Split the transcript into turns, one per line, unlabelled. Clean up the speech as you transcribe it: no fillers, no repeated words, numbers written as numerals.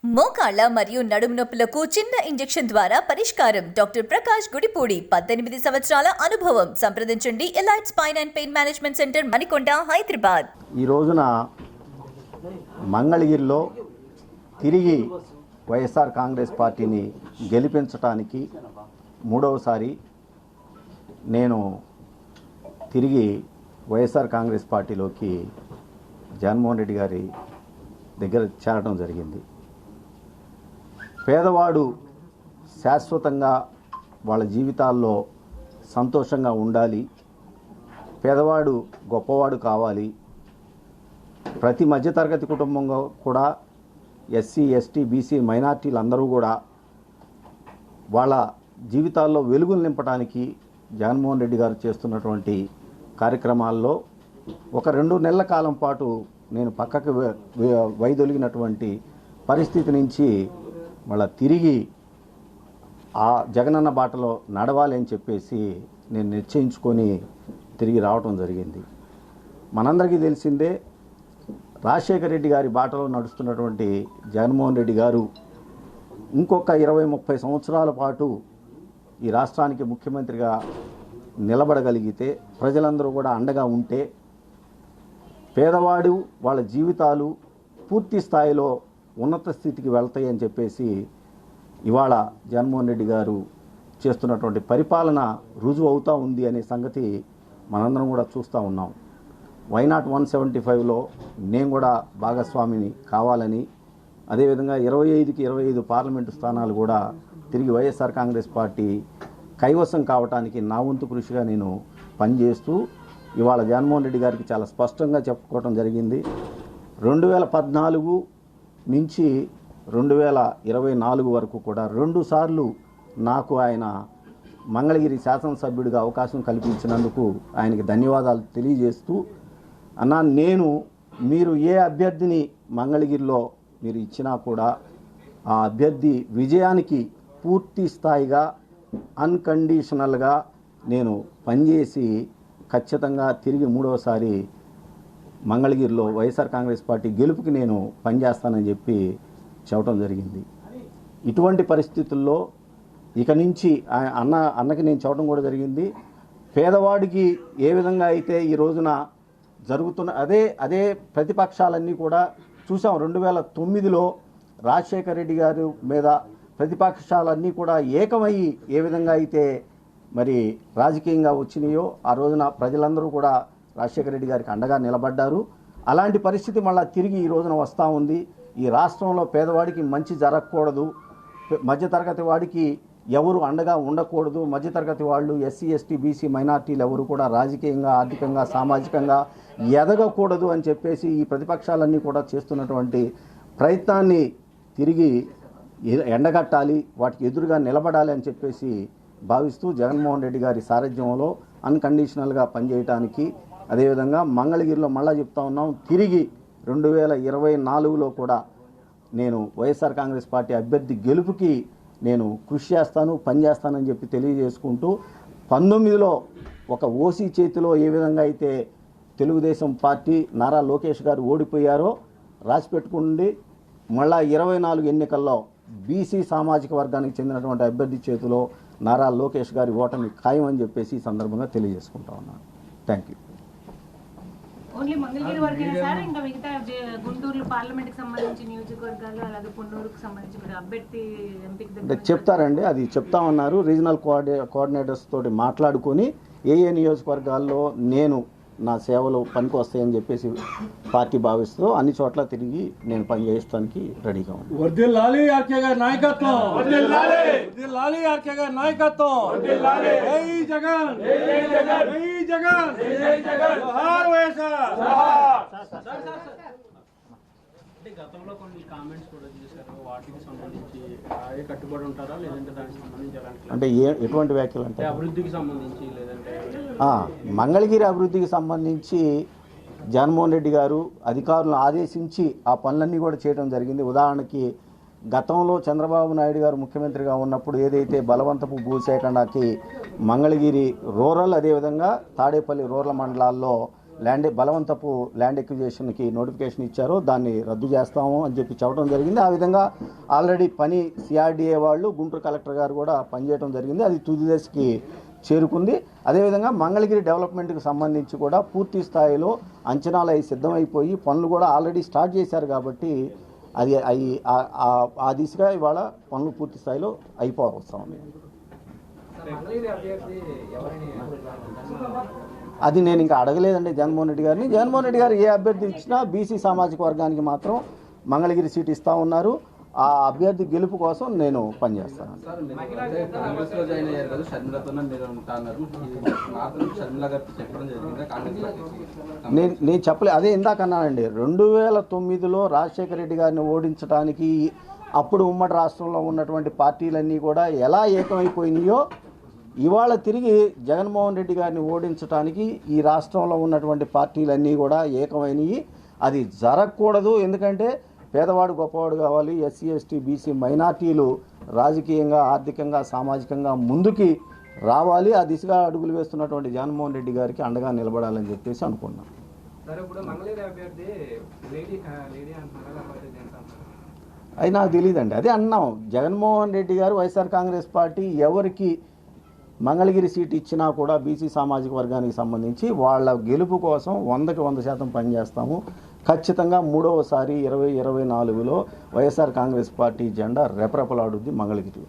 మోకాళ్ళ మరియు నడుము నొప్పులకు చిన్న ఇంజెక్షన్ ద్వారా పరిష్కారం. డాక్టర్ ప్రకాష్ గుడిపూడి, 18 సంవత్సరాల అనుభవం. సంప్రదించండి. Elite spine and pain management centre, Manikonda, Hyderabad.
ఈ రోజున మంగళగిరిలో తిరిగి వైఎస్ఆర్ కాంగ్రెస్ పార్టీని గెలిపించడానికి మూడవసారి నేను తిరిగి వైఎస్ఆర్ కాంగ్రెస్ పార్టీలోకి జగన్మోహన్ రెడ్డి గారి దగ్గర చేరడం జరిగింది. పేదవాడు శాశ్వతంగా వాళ్ళ జీవితాల్లో సంతోషంగా ఉండాలి, పేదవాడు గొప్పవాడు కావాలి, ప్రతి మధ్యతరగతి కుటుంబంలో కూడా ఎస్సీ, ఎస్టీ, బీసీ, మైనార్టీలు అందరూ కూడా వాళ్ళ జీవితాల్లో వెలుగులు నింపడానికి జగన్మోహన్ రెడ్డి గారు చేస్తున్నటువంటి కార్యక్రమాల్లో ఒక 2 నెలల కాలం పాటు నేను పక్కకు వైదొలిగినటువంటి పరిస్థితి నుంచి మళ్ళీ తిరిగి ఆ జగనన్న బాటలో నడవాలి అని చెప్పేసి నేను నిశ్చయించుకొని తిరిగి రావటం జరిగింది. మనందరికీ తెలిసిందే, రాజశేఖర రెడ్డి గారి బాటలో నడుస్తున్నటువంటి జగన్మోహన్ రెడ్డి గారు ఇంకొక 20-30 సంవత్సరాల పాటు ఈ రాష్ట్రానికి ముఖ్యమంత్రిగా నిలబడగలిగితే, ప్రజలందరూ కూడా అండగా ఉంటే, పేదవాడు వాళ్ళ జీవితాలు పూర్తి స్థాయిలో ఉన్నత స్థితికి వెళ్తాయి అని చెప్పేసి ఇవాళ జగన్మోహన్ రెడ్డి గారు చేస్తున్నటువంటి పరిపాలన రుజువు అవుతూ ఉంది అనే సంగతి మనందరం కూడా చూస్తూ ఉన్నాం. వైనాట్ 175లో నేను కూడా భాగస్వామిని కావాలని, అదేవిధంగా 25కి 25 పార్లమెంటు స్థానాలు కూడా తిరిగి వైఎస్ఆర్ కాంగ్రెస్ పార్టీ కైవసం కావడానికి నా వంతు కృషిగా నేను పనిచేస్తూ ఇవాళ జగన్మోహన్ రెడ్డి గారికి చాలా స్పష్టంగా చెప్పుకోవడం జరిగింది. 2014 నుంచి 2024 వరకు కూడా 2 సార్లు నాకు ఆయన మంగళగిరి శాసనసభ్యుడిగా అవకాశం కల్పించినందుకు ఆయనకి ధన్యవాదాలు తెలియజేస్తూ, అన్నా మీరు ఏ అభ్యర్థిని మంగళగిరిలో మీరు ఇచ్చినా కూడా ఆ అభ్యర్థి విజయానికి పూర్తి స్థాయిగా అన్కండిషనల్గా నేను పనిచేసి ఖచ్చితంగా తిరిగి మూడవసారి మంగళగిరిలో వైఎస్ఆర్ కాంగ్రెస్ పార్టీ గెలుపుకి నేను పనిచేస్తానని చెప్పి చెప్పడం జరిగింది. ఇటువంటి పరిస్థితుల్లో ఇక నుంచి అన్నకి నేను చెప్పడం కూడా జరిగింది, పేదవాడికి ఏ విధంగా అయితే ఈ రోజున జరుగుతున్న అదే ప్రతిపక్షాలన్నీ కూడా చూసాం. 2009లో రాజశేఖర రెడ్డి గారి మీద ప్రతిపక్షాలన్నీ కూడా ఏకమయ్యి ఏ విధంగా అయితే మరి రాజకీయంగా వచ్చినాయో ఆ రోజున ప్రజలందరూ కూడా రాజశేఖర రెడ్డి గారికి అండగా నిలబడ్డారు. అలాంటి పరిస్థితి మళ్ళీ తిరిగి ఈ రోజున వస్తూ ఉంది. ఈ రాష్ట్రంలో పేదవాడికి మంచి జరగకూడదు, మధ్యతరగతి వాడికి ఎవరు అండగా ఉండకూడదు, మధ్యతరగతి వాళ్ళు ఎస్సీ, ఎస్టీ, బీసీ, మైనార్టీలు ఎవరు కూడా రాజకీయంగా, ఆర్థికంగా, సామాజికంగా ఎదగకూడదు అని చెప్పేసి ఈ ప్రతిపక్షాలన్నీ కూడా చేస్తున్నటువంటి ప్రయత్నాన్ని తిరిగి ఎండగట్టాలి, వాటికి ఎదురుగా నిలబడాలి అని చెప్పేసి భావిస్తూ జగన్మోహన్ రెడ్డి గారి సారథ్యంలో అన్కండిషనల్గా పనిచేయడానికి, అదేవిధంగా మంగళగిరిలో మళ్ళా చెప్తా ఉన్నాం, తిరిగి 2024లో కూడా నేను వైఎస్ఆర్ కాంగ్రెస్ పార్టీ అభ్యర్థి గెలుపుకి నేను కృషి చేస్తాను, పనిచేస్తానని చెప్పి తెలియజేసుకుంటూ, 19లో ఒక ఓసీ చేతిలో ఏ విధంగా అయితే తెలుగుదేశం పార్టీ నారా లోకేష్ గారు ఓడిపోయారో రాసిపెట్టుకుండి, మళ్ళా 24 ఎన్నికల్లో బీసీ సామాజిక వర్గానికి చెందినటువంటి అభ్యర్థి చేతిలో నారా లోకేష్ గారి ఓటమి ఖాయం అని చెప్పేసి ఈ సందర్భంగా తెలియజేసుకుంటా ఉన్నాను. Thank you.
ఓన్లీ మంగళగిరి వరకేనా సార్, ఇంకా మిగతా గుంటూరు పార్లమెంట్కి సంబంధించి నియోజకవర్గాలు, అలాగే పొన్నూరుకు సంబంధించి అభ్యర్థి ఎంపిక
చెప్తారండి, అది చెప్తా ఉన్నారు. రీజనల్ కోఆర్డినేటర్స్ తోటి మాట్లాడుకొని ఏ నియోజకవర్గాల్లో నేను నా సేవలు పనికి వస్తాయని చెప్పేసి పార్టీ భావిస్తూ అన్ని చోట్ల తిరిగి నేను పనిచేయడానికి రెడీగా ఉన్నాను.
వర్ధిల్లాలి ఆర్కే గారి నాయకత్వం, వర్ధిల్లాలి ఆర్కే గారి నాయకత్వం, జై జగన్, జై జగన్, జై జగన్, జై జగన్, జోహార్ వైఎస్ఆర్.
అంటే గతంలో కొన్ని కామెంట్స్ కూడా చేశారు, వాటికి సంబంధించి అదే కట్టుబడి ఉంటారా, లేదంటే దానికి సంబంధించి ఎలాంటి
అంటే ఎటువంటి వ్యాఖ్యలు అంటే
అభివృద్ధికి సంబంధించి, లేదంటే
మంగళగిరి అభివృద్ధికి సంబంధించి జగన్మోహన్ రెడ్డి గారు అధికారులను ఆదేశించి ఆ పనులన్నీ కూడా చేయడం జరిగింది. ఉదాహరణకి గతంలో చంద్రబాబు నాయుడు గారు ముఖ్యమంత్రిగా ఉన్నప్పుడు ఏదైతే బలవంతపు భూసేకరణకి మంగళగిరి రూరల్, అదేవిధంగా తాడేపల్లి రూరల్ మండలాల్లో బలవంతపు ల్యాండ్ ఎక్విజిషన్కి నోటిఫికేషన్ ఇచ్చారో దాన్ని రద్దు చేస్తాము అని చెప్పడం జరిగింది. ఆ విధంగా ఆల్రెడీ సిఆర్డీఏ వాళ్ళు గుంటూరు కలెక్టర్ గారు కూడా పనిచేయడం జరిగింది. అది తుది దశకి చేరుకుంది. అదేవిధంగా మంగళగిరి డెవలప్మెంట్కి సంబంధించి కూడా పూర్తి స్థాయిలో అంచనాలు అవి సిద్ధమైపోయి పనులు కూడా ఆల్రెడీ స్టార్ట్ చేశారు కాబట్టి అది ఆ దిశగా ఇవాళ పనులు పూర్తి స్థాయిలో అయిపోవస్తాం. అది నేను ఇంకా అడగలేదండి జగన్మోహన్ రెడ్డి గారిని. జగన్మోహన్ రెడ్డి గారు ఏ అభ్యర్థి ఇచ్చినా బీసీ సామాజిక వర్గానికి మాత్రం మంగళగిరి సీట్ ఇస్తూ ఉన్నారు. ఆ అభ్యర్థి గెలుపు కోసం నేను పనిచేస్తాను. నేను చెప్పలే, అదే ఇందాక అన్నానండి. 2009లో రాజశేఖర రెడ్డి గారిని ఓడించడానికి అప్పుడు ఉమ్మడి రాష్ట్రంలో ఉన్నటువంటి పార్టీలన్నీ కూడా ఎలా ఏకమైపోయినాయో ఇవాళ తిరిగి జగన్మోహన్ రెడ్డి గారిని ఓడించడానికి ఈ రాష్ట్రంలో ఉన్నటువంటి పార్టీలన్నీ కూడా ఏకమైనవి. అది జరగకూడదు. ఎందుకంటే పేదవాడు గొప్పవాడు కావాలి, ఎస్సీ ఎస్టీ బీసీ మైనార్టీలు రాజకీయంగా ఆర్థికంగా సామాజికంగా ముందుకి రావాలి. ఆ దిశగా అడుగులు వేస్తున్నటువంటి జగన్మోహన్ రెడ్డి గారికి అండగా నిలబడాలని చెప్పేసి అనుకున్నాం. అది నాకు తెలియదండి. అదే అన్నాం, జగన్మోహన్ రెడ్డి గారు వైఎస్ఆర్ కాంగ్రెస్ పార్టీ ఎవరికి మంగళగిరి సీట్ ఇచ్చినా కూడా బీసీ సామాజిక వర్గానికి సంబంధించి వాళ్ళ గెలుపు కోసం 100కి 100% పనిచేస్తాము. ఖచ్చితంగా మూడవసారి 2024లో వైఎస్ఆర్ కాంగ్రెస్ పార్టీ జెండా రెపరెపలాడుద్ది మంగళగిరి.